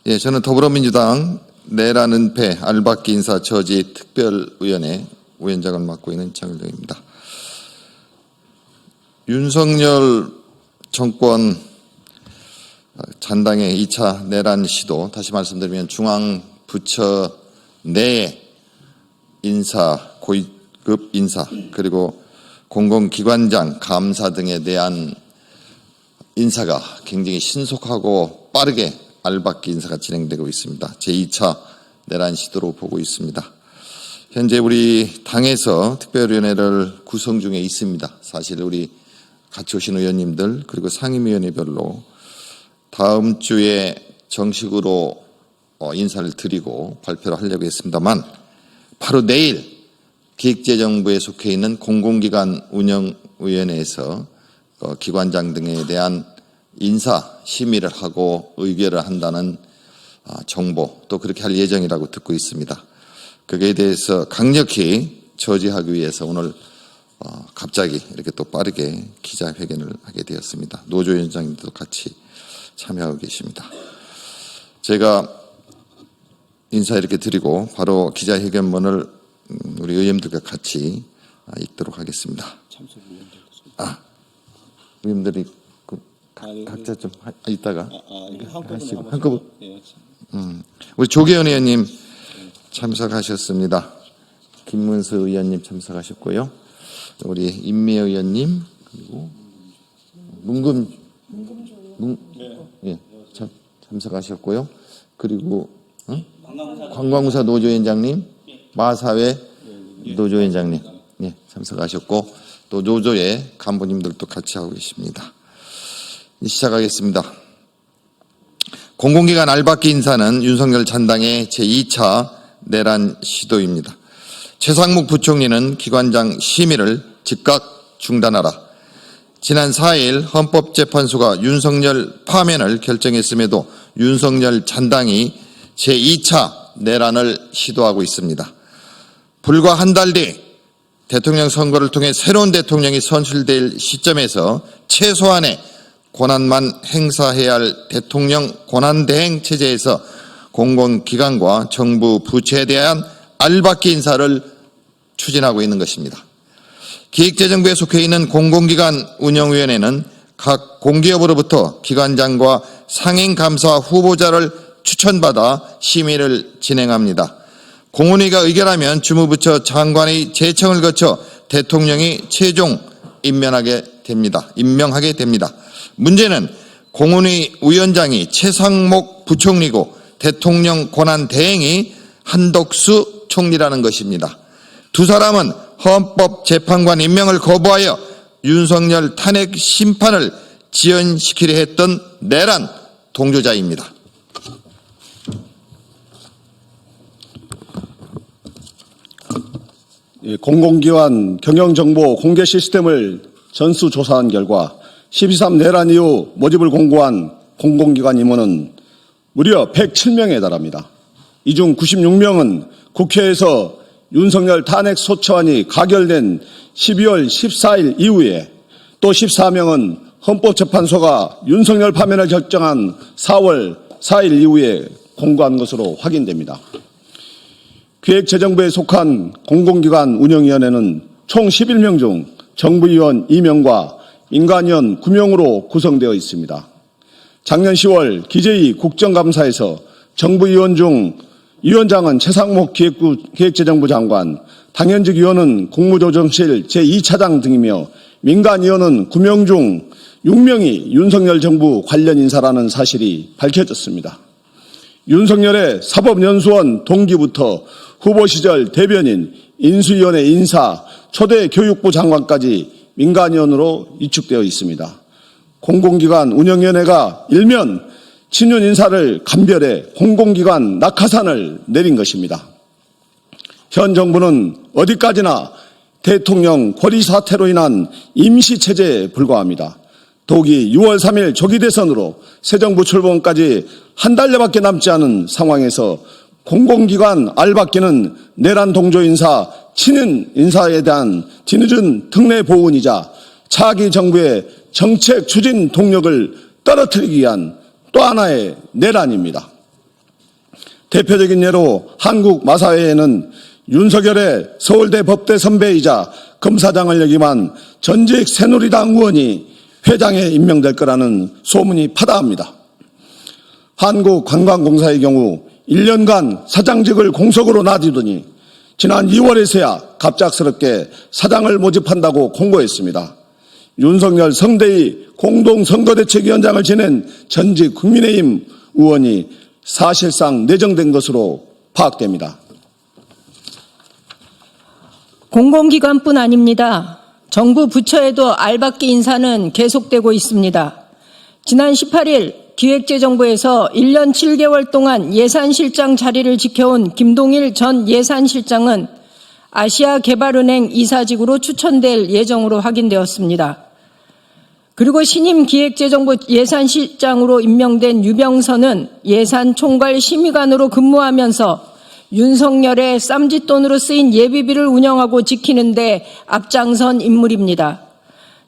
예, 저는 더불어민주당 내란 은폐 알박기 인사 저지 특별위원회 위원장을 맡고 있는 장일동입니다. 윤석열 정권 잔당의 2차 내란 시도, 다시 말씀드리면 중앙부처 내의 인사, 고위급 인사, 그리고 공공기관장, 감사 등에 대한 인사가 굉장히 신속하고 빠르게 알박기 인사가 진행되고 있습니다. 제2차 내란 시도로 보고 있습니다. 현재 우리 당에서 특별위원회를 구성 중에 있습니다. 사실 우리 같이 오신 의원님들 그리고 상임위원회별로 다음 주에 정식으로 인사를 드리고 발표를 하려고 했습니다만, 바로 내일 기획재정부에 속해 있는 공공기관 운영위원회에서 기관장 등에 대한 인사 심의를 하고 의결을 한다는 정보, 또 그렇게 할 예정이라고 듣고 있습니다. 거기에 대해서 강력히 저지하기 위해서 오늘 갑자기 이렇게 또 빠르게 기자회견을 하게 되었습니다. 노조위원장님도 같이 참여하고 계십니다. 제가 인사 이렇게 드리고 바로 기자회견문을 우리 의원들과 같이 읽도록 하겠습니다. 의원들이 각자 좀 이따가 하시고 한꺼번에. 우리 조계현 의원님 참석하셨습니다. 김문수 의원님 참석하셨고요. 우리 임미애 의원님 그리고 참석하셨고요. 그리고 관광사 노조위원장님, 마사회 노조위원장님 참석하셨고, 또 노조의 간부님들도 같이 하고 계십니다. 시작하겠습니다. 공공기관 알박기 인사는 윤석열 잔당의 제2차 내란 시도입니다. 최상목 부총리는 기관장 심의를 즉각 중단하라. 지난 4일 헌법재판소가 윤석열 파면을 결정했음에도 윤석열 잔당이 제2차 내란을 시도하고 있습니다. 불과 한 달 뒤 대통령 선거를 통해 새로운 대통령이 선출될 시점에서 최소한의 권한만 행사해야 할 대통령 권한대행 체제에서 공공기관과 정부 부처에 대한 알박기 인사를 추진하고 있는 것입니다. 기획재정부에 속해 있는 공공기관 운영위원회는 각 공기업으로부터 기관장과 상임감사 후보자를 추천받아 심의를 진행합니다. 공운위가 의결하면 주무부처 장관의 제청을 거쳐 대통령이 최종 임명하게 됩니다. 문제는 공운위 위원장이 최상목 부총리고 대통령 권한 대행이 한덕수 총리라는 것입니다. 두 사람은 헌법재판관 임명을 거부하여 윤석열 탄핵 심판을 지연시키려 했던 내란 동조자입니다. 공공기관 경영정보 공개 시스템을 전수조사한 결과 12.3 내란 이후 모집을 공고한 공공기관 임원은 무려 107명에 달합니다. 이 중 96명은 국회에서 윤석열 탄핵 소추안이 가결된 12월 14일 이후에, 또 14명은 헌법재판소가 윤석열 파면을 결정한 4월 4일 이후에 공고한 것으로 확인됩니다. 기획재정부에 속한 공공기관 운영위원회는 총 11명 중 정부위원 2명과 민간위원 9명으로 구성되어 있습니다. 작년 10월 기재위 국정감사에서 정부위원 중 위원장은 최상목 기획재정부 장관, 당연직 위원은 국무조정실 제2차장 등이며 민간위원은 9명 중 6명이 윤석열 정부 관련 인사라는 사실이 밝혀졌습니다. 윤석열의 사법연수원 동기부터 후보 시절 대변인, 인수위원회 인사, 초대 교육부 장관까지 민간위원으로 위축되어 있습니다. 공공기관 운영위원회가 일면 친윤 인사를 감별해 공공기관 낙하산을 내린 것입니다. 현 정부는 어디까지나 대통령 권위 사퇴로 인한 임시체제에 불과합니다. 더욱이 6월 3일 조기 대선으로 새 정부 출범까지 한 달여밖에 남지 않은 상황에서 공공기관 알박기는 내란 동조 인사, 친윤 인사에 대한 뒤늦은 특례 보훈이자 차기 정부의 정책 추진 동력을 떨어뜨리기 위한 또 하나의 내란입니다. 대표적인 예로 한국 마사회에는 윤석열의 서울대 법대 선배이자 검사장을 역임한 전직 새누리당 의원이 회장에 임명될 거라는 소문이 파다합니다. 한국관광공사의 경우 1년간 사장직을 공석으로 놔두더니 지난 2월에서야 갑작스럽게 사장을 모집한다고 공고했습니다. 윤석열 성대위 공동선거대책위원장을 지낸 전직 국민의힘 의원이 사실상 내정된 것으로 파악됩니다. 공공기관뿐 아닙니다. 정부 부처에도 알박기 인사는 계속되고 있습니다. 지난 18일 기획재정부에서 1년 7개월 동안 예산실장 자리를 지켜온 김동일 전 예산실장은 아시아개발은행 이사직으로 추천될 예정으로 확인되었습니다. 그리고 신임 기획재정부 예산실장으로 임명된 유병선은 예산총괄심의관으로 근무하면서 윤석열의 쌈짓돈으로 쓰인 예비비를 운영하고 지키는 데 앞장선 인물입니다.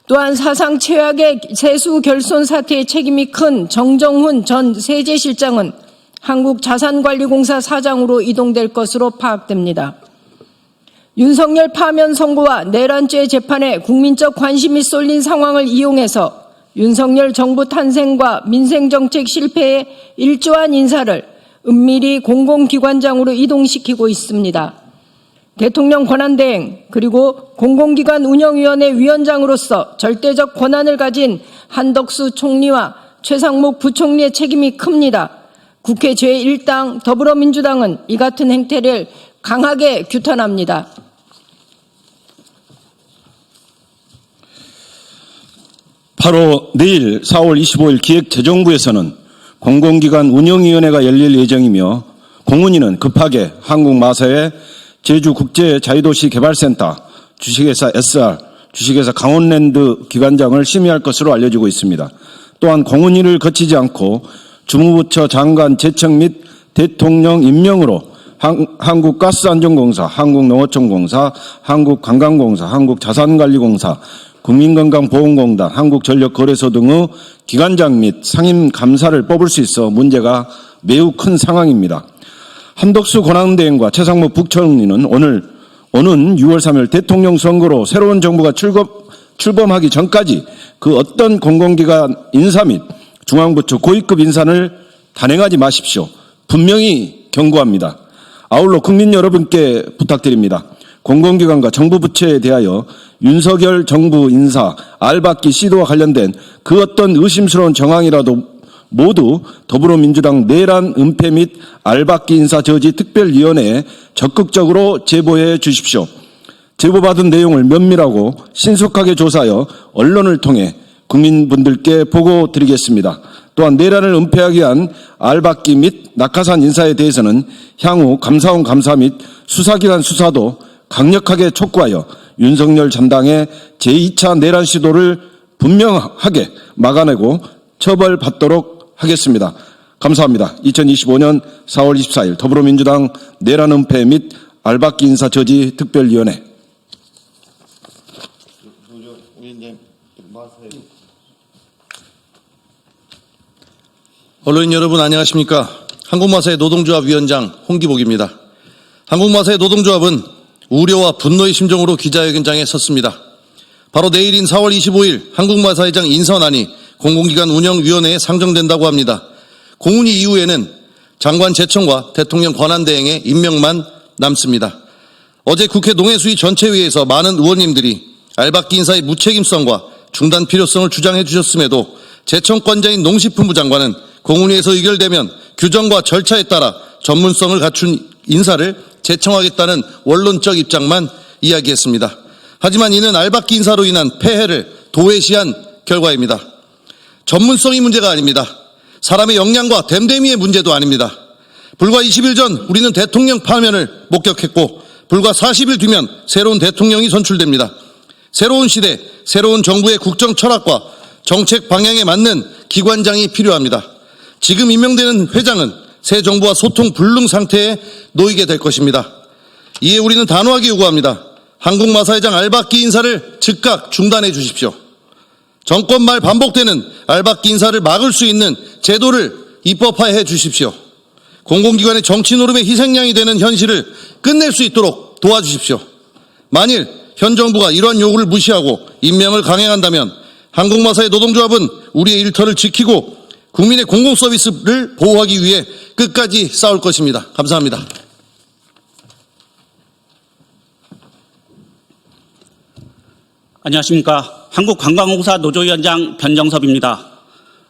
또한 사상 최악의 세수 결손 사태의 책임이 큰 정정훈 전 세제실장은 한국자산관리공사 사장으로 이동될 것으로 파악됩니다. 윤석열 파면 선고와 내란죄 재판에 국민적 관심이 쏠린 상황을 이용해서 윤석열 정부 탄생과 민생정책 실패에 일조한 인사를 은밀히 공공기관장으로 이동시키고 있습니다. 대통령 권한대행 그리고 공공기관 운영위원회 위원장으로서 절대적 권한을 가진 한덕수 총리와 최상목 부총리의 책임이 큽니다. 국회 제1당 더불어민주당은 이 같은 행태를 강하게 규탄합니다. 바로 내일 4월 25일 기획재정부에서는 공공기관 운영위원회가 열릴 예정이며 공훈위는 급하게 한국마사회 제주국제자유도시개발센터, 주식회사 SR, 주식회사 강원랜드 기관장을 심의할 것으로 알려지고 있습니다. 또한 공훈위를 거치지 않고 주무부처 장관 제청 및 대통령 임명으로 한국가스안전공사, 한국농어촌공사, 한국관광공사, 한국자산관리공사, 국민건강보험공단, 한국전력거래소 등의 기관장 및 상임감사를 뽑을 수 있어 문제가 매우 큰 상황입니다. 한덕수 권한대행과 최상목 부총리는 오는 6월 3일 대통령 선거로 새로운 정부가 출범하기 전까지 그 어떤 공공기관 인사 및 중앙부처 고위급 인사를 단행하지 마십시오. 분명히 경고합니다. 아울러 국민 여러분께 부탁드립니다. 공공기관과 정부 부처에 대하여 윤석열 정부 인사, 알박기 시도와 관련된 그 어떤 의심스러운 정황이라도 모두 더불어민주당 내란 은폐 및 알박기 인사 저지 특별위원회에 적극적으로 제보해 주십시오. 제보받은 내용을 면밀하고 신속하게 조사하여 언론을 통해 국민분들께 보고 드리겠습니다. 또한 내란을 은폐하기 위한 알박기 및 낙하산 인사에 대해서는 향후 감사원 감사 및 수사기관 수사도 강력하게 촉구하여 윤석열 전당의 제2차 내란 시도를 분명하게 막아내고 처벌받도록 하겠습니다. 감사합니다. 2025년 4월 24일 더불어민주당 내란 은폐 및 알박기 인사 저지 특별위원회. 언론인 여러분 안녕하십니까. 한국마사회 노동조합 위원장 홍기복입니다. 한국마사회 노동조합은 우려와 분노의 심정으로 기자회견장에 섰습니다. 바로 내일인 4월 25일 한국마사회장 인선안이 공공기관 운영위원회에 상정된다고 합니다. 공훈위 이후에는 장관 제청과 대통령 권한대행의 임명만 남습니다. 어제 국회 농해수위 전체회의에서 많은 의원님들이 알박기 인사의 무책임성과 중단 필요성을 주장해 주셨음에도 제청권자인 농식품부 장관은 공훈위에서 의결되면 규정과 절차에 따라 전문성을 갖춘 인사를 제청하겠다는 원론적 입장만 이야기했습니다. 하지만 이는 알박기 인사로 인한 폐해를 도외시한 결과입니다. 전문성이 문제가 아닙니다. 사람의 역량과 댐댐이의 문제도 아닙니다. 불과 20일 전 우리는 대통령 파면을 목격했고 불과 40일 뒤면 새로운 대통령이 선출됩니다. 새로운 시대, 새로운 정부의 국정 철학과 정책 방향에 맞는 기관장이 필요합니다. 지금 임명되는 회장은 새 정부와 소통 불능 상태에 놓이게 될 것입니다. 이에 우리는 단호하게 요구합니다. 한국마사회장 알박기 인사를 즉각 중단해 주십시오. 정권 말 반복되는 알박기 인사를 막을 수 있는 제도를 입법화해 주십시오. 공공기관의 정치 노름의 희생양이 되는 현실을 끝낼 수 있도록 도와주십시오. 만일 현 정부가 이러한 요구를 무시하고 임명을 강행한다면 항공마사의 노동조합은 우리의 일터를 지키고 국민의 공공서비스를 보호하기 위해 끝까지 싸울 것입니다. 감사합니다. 안녕하십니까. 한국관광공사 노조위원장 변정섭입니다.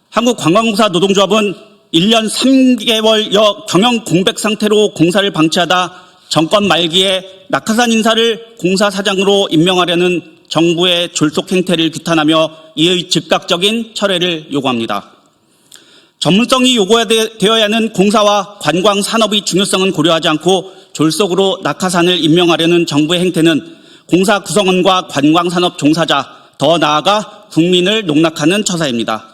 한국관광공사 노동조합은 1년 3개월여 경영 공백 상태로 공사를 방치하다 정권 말기에 낙하산 인사를 공사 사장으로 임명하려는 정부의 졸속 행태를 규탄하며 이의 즉각적인 철회를 요구합니다. 전문성이 요구되어야 하는 공사와 관광 산업의 중요성은 고려하지 않고 졸속으로 낙하산을 임명하려는 정부의 행태는 공사 구성원과 관광 산업 종사자, 더 나아가 국민을 농락하는 처사입니다.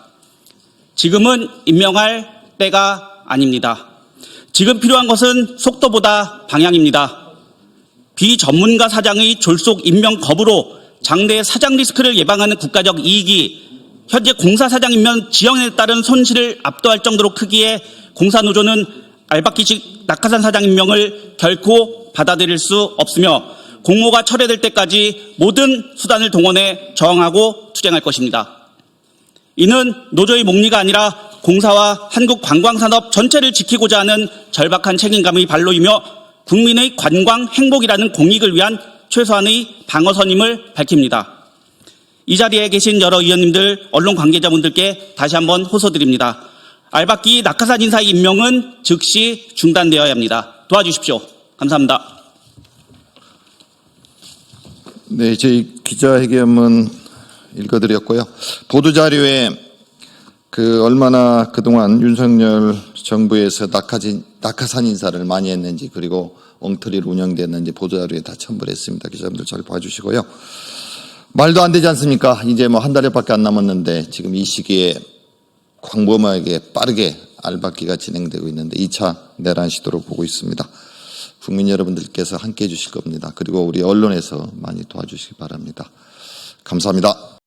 지금은 임명할 때가 아닙니다. 지금 필요한 것은 속도보다 방향입니다. 비전문가 사장의 졸속 임명 거부로 장래의 사장 리스크를 예방하는 국가적 이익이 현재 공사 사장 임명 지형에 따른 손실을 압도할 정도로 크기에 공사노조는 알박기식 낙하산 사장 임명을 결코 받아들일 수 없으며 공모가 철회될 때까지 모든 수단을 동원해 저항하고 투쟁할 것입니다. 이는 노조의 목리가 아니라 공사와 한국 관광산업 전체를 지키고자 하는 절박한 책임감의 발로이며 국민의 관광 행복이라는 공익을 위한 최소한의 방어선임을 밝힙니다. 이 자리에 계신 여러 의원님들, 언론 관계자분들께 다시 한번 호소드립니다. 알박기 낙하산 인사의 임명은 즉시 중단되어야 합니다. 도와주십시오. 감사합니다. 네, 저희 기자회견문 읽어드렸고요. 보도자료에 얼마나 그동안 윤석열 정부에서 낙하산 인사를 많이 했는지 그리고 엉터리로 운영됐는지 보도자료에 다 첨부를 했습니다. 기자분들 잘 봐주시고요. 말도 안 되지 않습니까? 이제 한 달여밖에 안 남았는데 지금 이 시기에 광범위하게 빠르게 알박기가 진행되고 있는데 2차 내란 시도로 보고 있습니다. 국민 여러분들께서 함께해 주실 겁니다. 그리고 우리 언론에서 많이 도와주시기 바랍니다. 감사합니다.